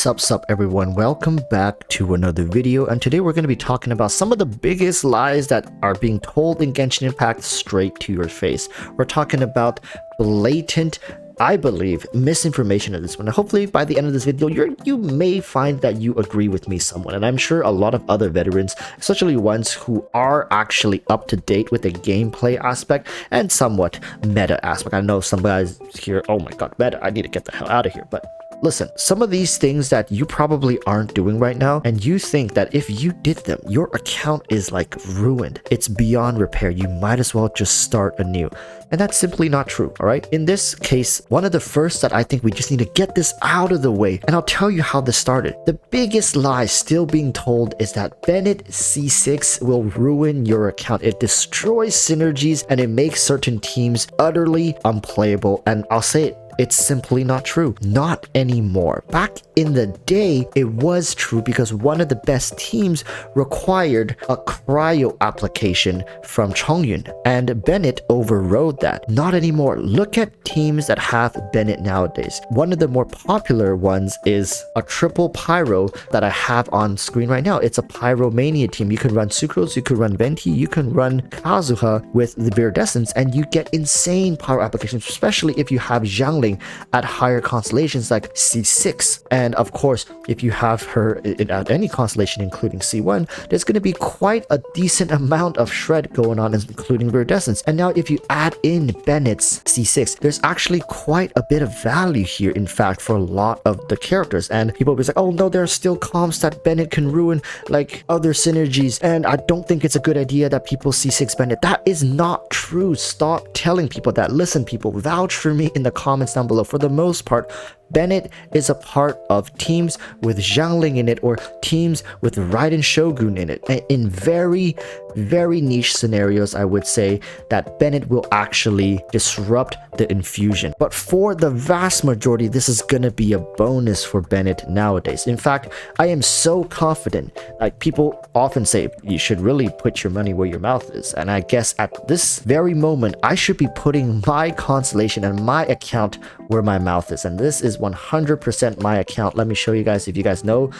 Sup everyone, welcome back to another video, and today we're going to be talking about some of the biggest lies that are being told in Genshin Impact straight to your face. We're talking about blatant, I believe, misinformation in this one. Hopefully by the end of this video you may find that you agree with me somewhat, and I'm sure a lot of other veterans, especially ones who are actually up to date with the gameplay aspect and somewhat meta aspect. I know some guys here, oh my god, meta, I need to get the hell out of here. But listen, some of these things that you probably aren't doing right now, and you think that if you did them, your account is like ruined. It's beyond repair. You might as well just start anew. And that's simply not true, all right? In this case, one of the first that I think we just need to get this out of the way, and I'll tell you how this started. The biggest lie still being told is that Bennett C6 will ruin your account. It destroys synergies and it makes certain teams utterly unplayable. And I'll say it, it's simply not true. Not anymore. Back in the day, it was true because one of the best teams required a cryo application from Chongyun, and Bennett overrode that. Not anymore. Look at teams that have Bennett nowadays. One of the more popular ones is a triple pyro that I have on screen right now. It's a Pyromania team. You can run Sucrose, you can run Venti, you can run Kazuha with the Viridescence, and you get insane pyro applications, especially if you have Zhangli at higher constellations like C6. And of course, if you have her at any constellation including C1, there's going to be quite a decent amount of shred going on, including Viridescence. And now if you add in Bennett's C6, there's actually quite a bit of value here, in fact, for a lot of the characters. And people will be like, oh no, there are still comps that Bennett can ruin, like other synergies, and I don't think it's a good idea that people C6 Bennett. That is not true. Stop telling people that. Listen, people, vouch for me in the comments down below. For the most part, Bennett is a part of teams with Zhangling in it, or teams with Raiden Shogun in it. In very niche scenarios, I would say that Bennett will actually disrupt the infusion. But for the vast majority, this is gonna be a bonus for Bennett nowadays. In fact, I am so confident. Like, people often say you should really put your money where your mouth is, and I guess at this very moment I should be putting my constellation and my account where my mouth is, and this is 100% my account. Let me show you guys. If you guys know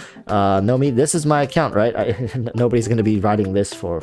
me, this is my account, right? Nobody's gonna be writing this for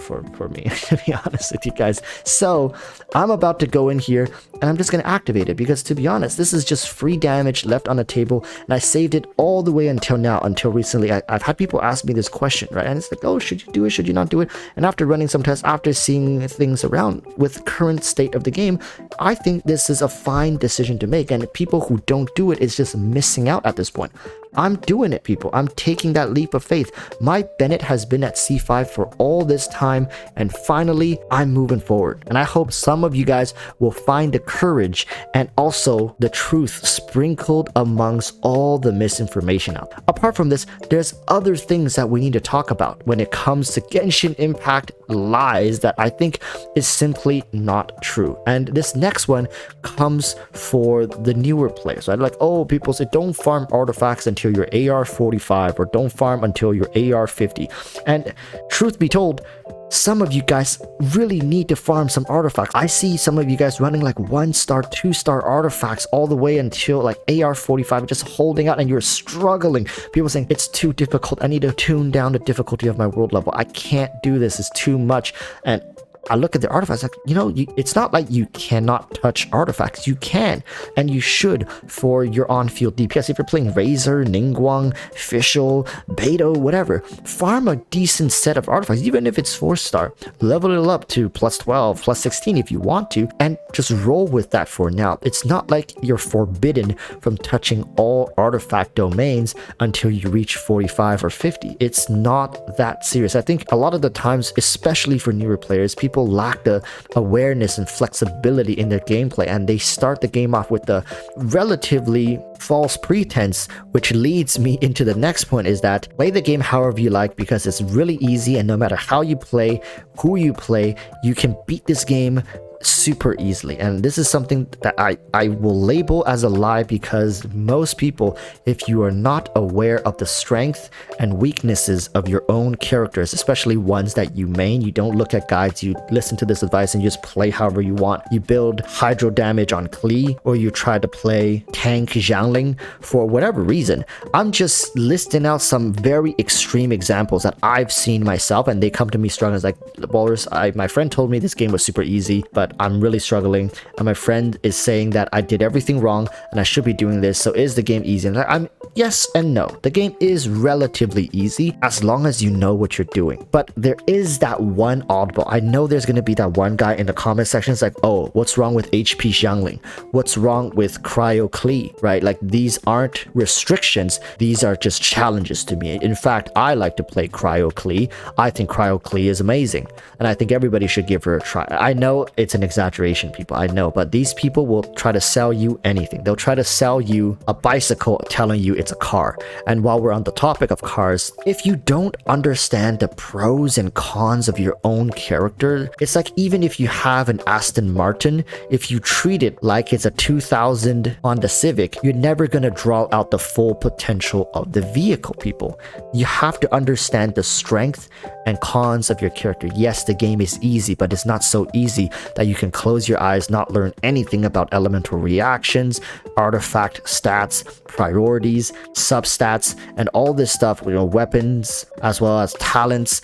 me, to be honest with you guys. So I'm about to go in here and I'm just gonna activate it, because to be honest, this is just free damage left on the table, and I saved it all the way until now. Until recently, I've had people ask me this question, right? And it's like, oh, should you do it, should you not do it? And after running some tests, after seeing things around with current state of the game, I think this is a fine decision to make. And people who don't do it is just missing out at this point. I'm doing it, people. I'm taking that leap of faith. My Bennett has been at C5 for all this time, and finally I'm moving forward. And I hope some of you guys will find the courage and also the truth sprinkled amongst all the misinformation out. Apart from this, there's other things that we need to talk about when it comes to Genshin Impact lies that I think is simply not true. And this next one comes for the newer players, right? Like, oh, people say don't farm artifacts until you're AR 45, or don't farm until you're AR 50. And truth be told, some of you guys really need to farm some artifacts. I see some of you guys running like 1-star, 2-star artifacts all the way until like AR 45, just holding out, and you're struggling. People saying it's too difficult. I need to tune down the difficulty of my world level. I can't do this. It's too much. And I look at the artifacts like, you know, it's not like you cannot touch artifacts. You can, and you should, for your on-field DPS. If you're playing Razor, Ningguang, Fischl, Beto, whatever, farm a decent set of artifacts, even if it's 4-star. Level it up to plus 12, plus 16 if you want to, and just roll with that for now. It's not like you're forbidden from touching all artifact domains until you reach 45 or 50. It's not that serious. I think a lot of the times, especially for newer players, people lack the awareness and flexibility in their gameplay, and they start the game off with the relatively false pretense, which leads me into the next point, is that play the game however you like, because it's really easy, and no matter how you play, who you play, you can beat this game super easily. And this is something that I will label as a lie, because most people, if you are not aware of the strength and weaknesses of your own characters, especially ones that you main, you don't look at guides, you listen to this advice and you just play however you want. You build hydro damage on Klee, or you try to play tank Xiangling for whatever reason. I'm just listing out some very extreme examples that I've seen myself, and they come to me struggling. It's like, Walrus, my friend told me this game was super easy, but I'm really struggling, and my friend is saying that I did everything wrong and I should be doing this, so is the game easy? And I'm yes and no. The game is relatively easy as long as you know what you're doing, but there is that one oddball. I know there's going to be that one guy in the comment section that's like, oh, what's wrong with HP Xiangling? What's wrong with Cryo Klee, right? Like, these aren't restrictions, these are just challenges to me. In fact, I like to play Cryo Klee. I think Cryo Klee is amazing, and I think everybody should give her a try. I know it's an exaggeration, people, I know, but these people will try to sell you anything. They'll try to sell you a bicycle telling you it's a car. And while we're on the topic of cars, if you don't understand the pros and cons of your own character, it's like, even if you have an Aston Martin, if you treat it like it's a 2000 Honda Civic, you're never going to draw out the full potential of the vehicle, people. You have to understand the strength and cons of your character. Yes, the game is easy, but it's not so easy that you can close your eyes, not learn anything about elemental reactions, artifact stats, priorities, substats, and all this stuff, you know, weapons as well as talents.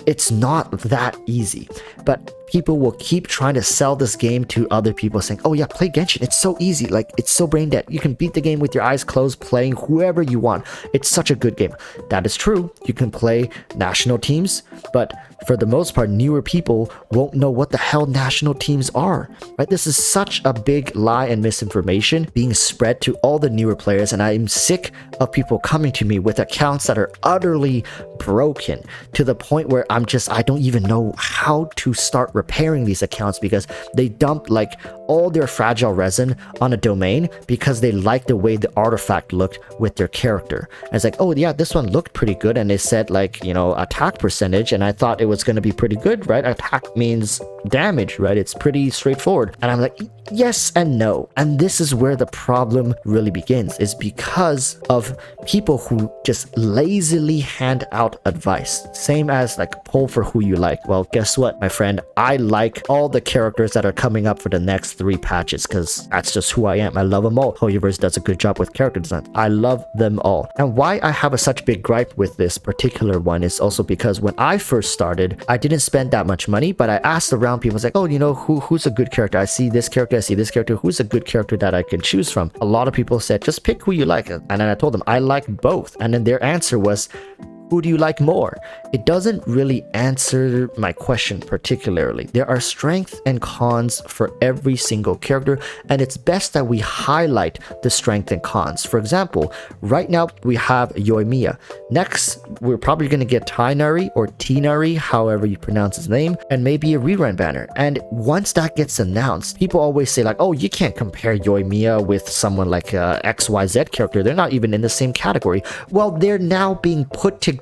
It's not that easy, but people will keep trying to sell this game to other people, saying, oh yeah, play Genshin, it's so easy, like, it's so brain dead, you can beat the game with your eyes closed, playing whoever you want, it's such a good game. That is true, you can play national teams, but for the most part, newer people won't know what the hell national teams are, right? This is such a big lie and misinformation being spread to all the newer players, and I'm sick of people coming to me with accounts that are utterly broken, to the point where I don't even know how to start repairing these accounts, because they dumped like all their fragile resin on a domain because they liked the way the artifact looked with their character. And it's like, oh yeah, this one looked pretty good, and they said, like, you know, attack percentage, and I thought it was going to be pretty good, right? Attack means damage, right? It's pretty straightforward. And I'm like, yes and no. And this is where the problem really begins, is because of people who just lazily hand out advice. Same as like, pull for who you like. Well, guess what, my friend? I like all the characters that are coming up for the next 3 patches, because that's just who I am. I love them all. Hoyoverse does a good job with character design. I love them all. And why I have such big gripe with this particular one is also because when I first started, I didn't spend that much money, but I asked around people, like, oh, you know, who's a good character? I see this character, I see this character, who's a good character that I can choose from? A lot of people said, just pick who you like. And then I told them I like both, and then their answer was, who do you like more? It doesn't really answer my question particularly. There are strengths and cons for every single character, and it's best that we highlight the strengths and cons. For example, right now we have Yoimiya. Next, we're probably going to get Tainari or Tinari, however you pronounce his name, and maybe a rerun banner. And once that gets announced, people always say like, oh, you can't compare Yoimiya with someone like a XYZ character. They're not even in the same category. Well, they're now being put together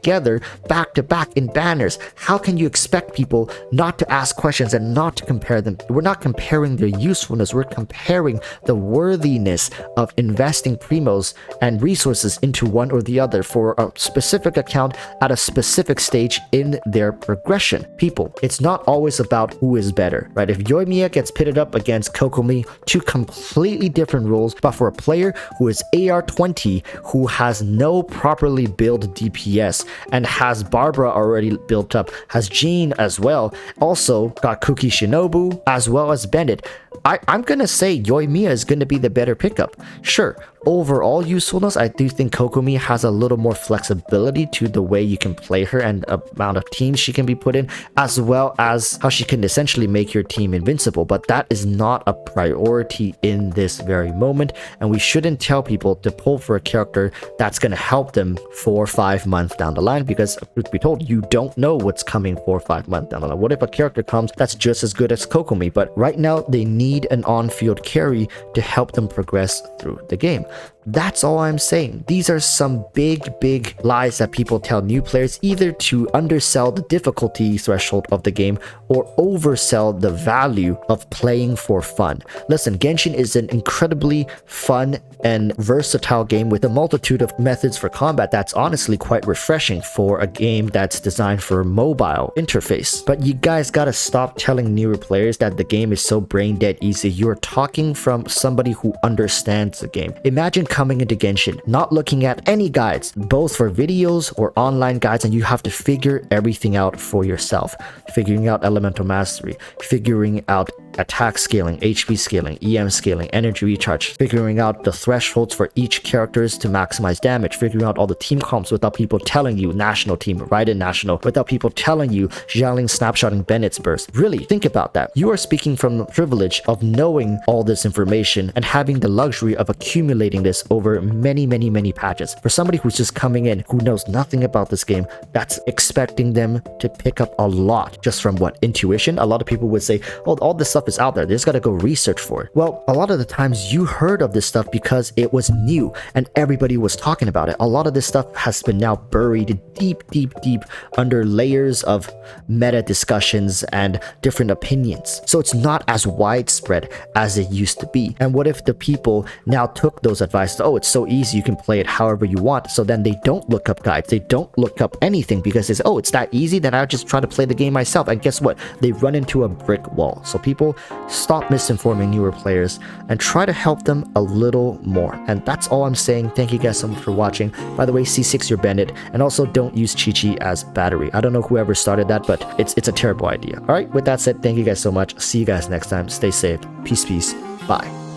back to back in banners. How can you expect people not to ask questions and not to compare them? We're not comparing their usefulness, we're comparing the worthiness of investing primos and resources into one or the other for a specific account at a specific stage in their progression. People, it's not always about who is better, right? If Yoimiya gets pitted up against Kokomi, 2 completely different rules, but for a player who is AR20, who has no properly built DPS, and has Barbara already built up, has Jean as well, also got Kuki Shinobu as well as Bennett, I'm gonna say Yoimiya is gonna be the better pickup. Sure, overall usefulness, I do think Kokomi has a little more flexibility to the way you can play her and amount of teams she can be put in, as well as how she can essentially make your team invincible, but that is not a priority in this very moment, and we shouldn't tell people to pull for a character that's gonna help them 4 or 5 months down the line, because truth be told, you don't know what's coming 4 or 5 months down the line. What if a character comes that's just as good as Kokomi, but right now they need an on-field carry to help them progress through the game? That's all I'm saying. These are some big lies that people tell new players, either to undersell the difficulty threshold of the game or oversell the value of playing for fun. Listen, Genshin is an incredibly fun and versatile game with a multitude of methods for combat that's honestly quite refreshing for a game that's designed for a mobile interface. But you guys gotta stop telling newer players that the game is so brain dead easy. You're talking from somebody who understands the game. Imagine coming into Genshin, not looking at any guides, both for videos or online guides, and you have to figure everything out for yourself. Figuring out elemental mastery, figuring out attack scaling, HP scaling, EM scaling, energy recharge, figuring out the thresholds for each characters to maximize damage, figuring out all the team comps without people telling you national team, Raiden national, without people telling you Xiangling snapshotting Bennett's burst. Really, think about that. You are speaking from the privilege of knowing all this information and having the luxury of accumulating this over many patches. For somebody who's just coming in, who knows nothing about this game, that's expecting them to pick up a lot just from what? Intuition? A lot of people would say, oh, all this stuff is out there. They just gotta go research for it. Well, a lot of the times you heard of this stuff because it was new and everybody was talking about it. A lot of this stuff has been now buried deep under layers of meta discussions and different opinions. So it's not as widespread as it used to be. And what if the people now took those advices? Oh, it's so easy, you can play it however you want. So then they don't look up guides. They don't look up anything because it's, oh, it's that easy, then I'll just try to play the game myself. And guess what? They run into a brick wall. So people, stop misinforming newer players and try to help them a little more. And that's all I'm saying. Thank you guys so much for watching. By the way, C6 your Bennett, and also don't use Chi-Chi as battery. I don't know whoever started that, but it's a terrible idea. All right, with that said, thank you guys so much. See you guys next time. Stay safe. Peace. Bye.